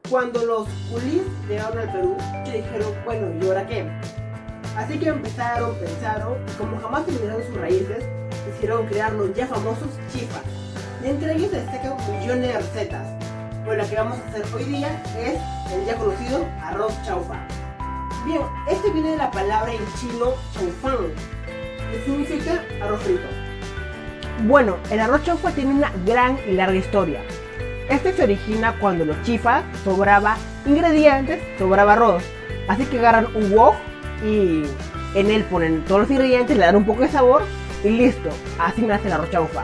Cuando los culis llegaron al Perú, se dijeron, bueno, ¿y ahora qué? Así que pensaron, y como jamás terminaron sus raíces, decidieron crear los ya famosos chifas. De entre ellos destacan millones de recetas, pero la que vamos a hacer hoy día es el ya conocido arroz chaufa. Bien, este viene de la palabra en chino chaufán, que significa arroz frito. Bueno, el arroz chaufa tiene una gran y larga historia. Este se origina cuando los chifas sobraba ingredientes, sobraba arroz. Así que agarran un wok y en él ponen todos los ingredientes, le dan un poco de sabor y listo, así nace el arroz chaufa.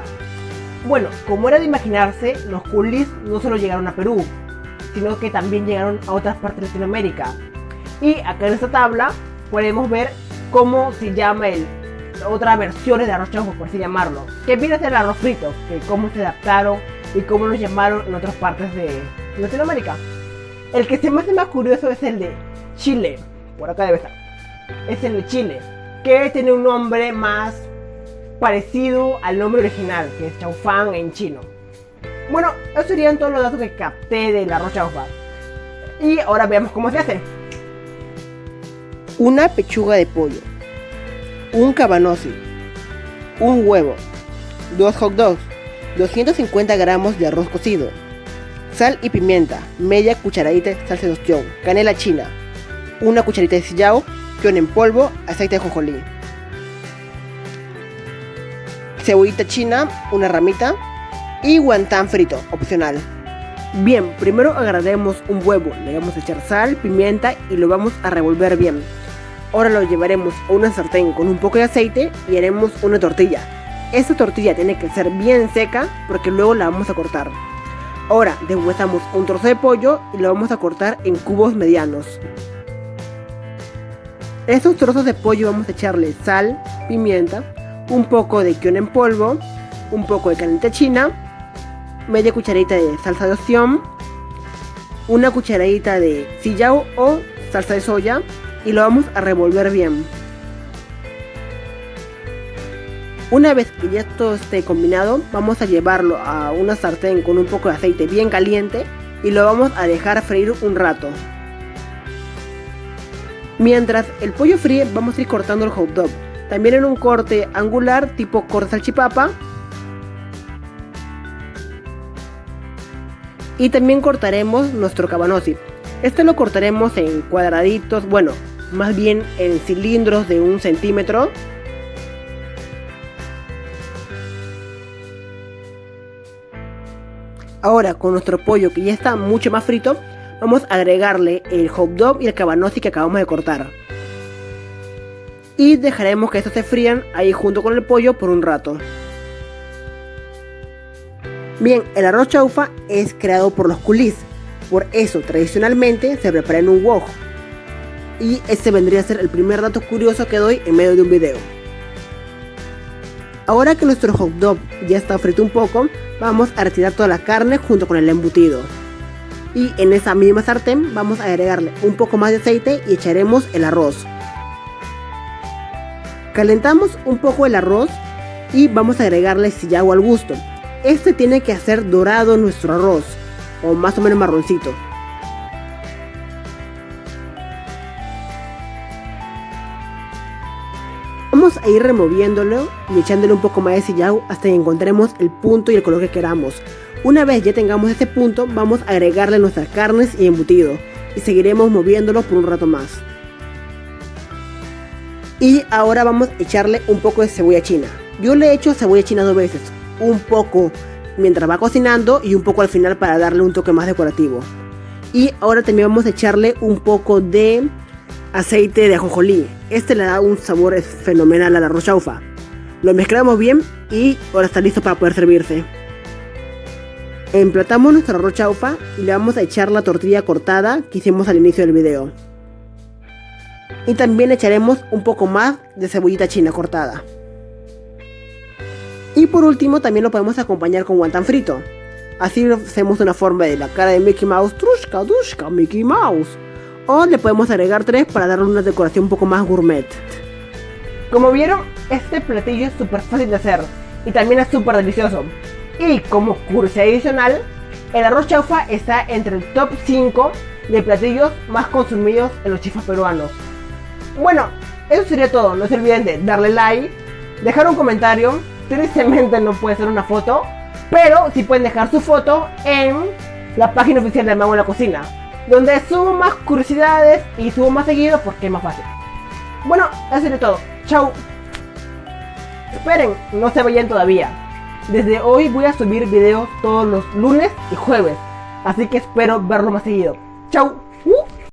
Bueno, como era de imaginarse, los culis no solo llegaron a Perú, sino que también llegaron a otras partes de Latinoamérica. Y acá en esta tabla podemos ver cómo se llama otras versiones de arroz chaufa, por así llamarlo, que viene a ser el arroz frito, que cómo se adaptaron y cómo lo llamaron en otras partes de Latinoamérica. El que se me hace más curioso es el de Chile, por acá debe estar. Es el de Chile, que tiene un nombre más parecido al nombre original, que es chaufán en chino. Bueno, esos serían todos los datos que capté del arroz chaufa. Y ahora veamos cómo se hace. Una pechuga de pollo, un cabanossi, un huevo, 2 hot dogs, 250 gramos de arroz cocido, sal y pimienta, media cucharadita de salsa de ostión, canela china, una cucharita de sillao, kion en polvo, aceite de ajonjolí, cebollita china, una ramita y guantán frito, opcional. Bien, primero agarraremos un huevo, le vamos a echar sal, pimienta y lo vamos a revolver bien. Ahora lo llevaremos a una sartén con un poco de aceite y haremos una tortilla. Esta tortilla tiene que ser bien seca porque luego la vamos a cortar. Ahora deshuesamos un trozo de pollo y lo vamos a cortar en cubos medianos. Estos trozos de pollo vamos a echarle sal, pimienta, un poco de kion en polvo, un poco de canela china, media cucharadita de salsa de ostión, una cucharadita de sillao o salsa de soya y lo vamos a revolver bien. Una vez que ya todo esté combinado, vamos a llevarlo a una sartén con un poco de aceite bien caliente y lo vamos a dejar freír un rato. Mientras el pollo fríe, vamos a ir cortando el hot dog, también en un corte angular tipo corte salchipapa. Y también cortaremos nuestro cabanossi. Este lo cortaremos en cuadraditos, bueno, más bien en cilindros de 1 centímetro. Ahora con nuestro pollo que ya está mucho más frito, vamos a agregarle el hot dog y el cabanossi que acabamos de cortar. Y dejaremos que estos se frían ahí junto con el pollo por un rato. Bien, el arroz chaufa es creado por los culis, por eso tradicionalmente se prepara en un wok. Y este vendría a ser el primer dato curioso que doy en medio de un video. Ahora que nuestro hot dog ya está frito un poco, vamos a retirar toda la carne junto con el embutido. Y en esa misma sartén vamos a agregarle un poco más de aceite y echaremos el arroz. Calentamos un poco el arroz y vamos a agregarle sillao al gusto. Este tiene que hacer dorado nuestro arroz, o más o menos marroncito. Vamos a ir removiéndolo y echándole un poco más de sillao hasta que encontremos el punto y el color que queramos. Una vez ya tengamos este punto, vamos a agregarle nuestras carnes y embutido y seguiremos moviéndolo por un rato más. Y ahora vamos a echarle un poco de cebolla china. Yo le echo cebolla china 2 veces, un poco mientras va cocinando y un poco al final para darle un toque más decorativo. Y ahora también vamos a echarle un poco de aceite de ajonjolí. Este le da un sabor fenomenal al arroz chaufa. Lo mezclamos bien y ahora está listo para poder servirse. Emplatamos nuestro arroz chaufa y le vamos a echar la tortilla cortada que hicimos al inicio del video. Y también echaremos un poco más de cebollita china cortada. Y por último también lo podemos acompañar con guantán frito. Así hacemos una forma de la cara de Mickey Mouse, Trushka, Dushka, Mickey Mouse. O le podemos agregar 3 para darle una decoración un poco más gourmet. Como vieron, este platillo es súper fácil de hacer y también es súper delicioso. Y como curso adicional, El arroz chaufa está entre el top 5 de platillos más consumidos en los chifas peruanos. Bueno, eso sería todo. No se olviden de darle like, dejar un comentario. Tristemente no puede ser una foto, pero sí pueden dejar su foto en la página oficial de Mago en la Cocina, donde subo más curiosidades y subo más seguido porque es más fácil. Bueno, eso sería todo. Chau. Esperen, no se vayan todavía. Desde hoy voy a subir videos todos los lunes y jueves, así que espero verlo más seguido. Chau.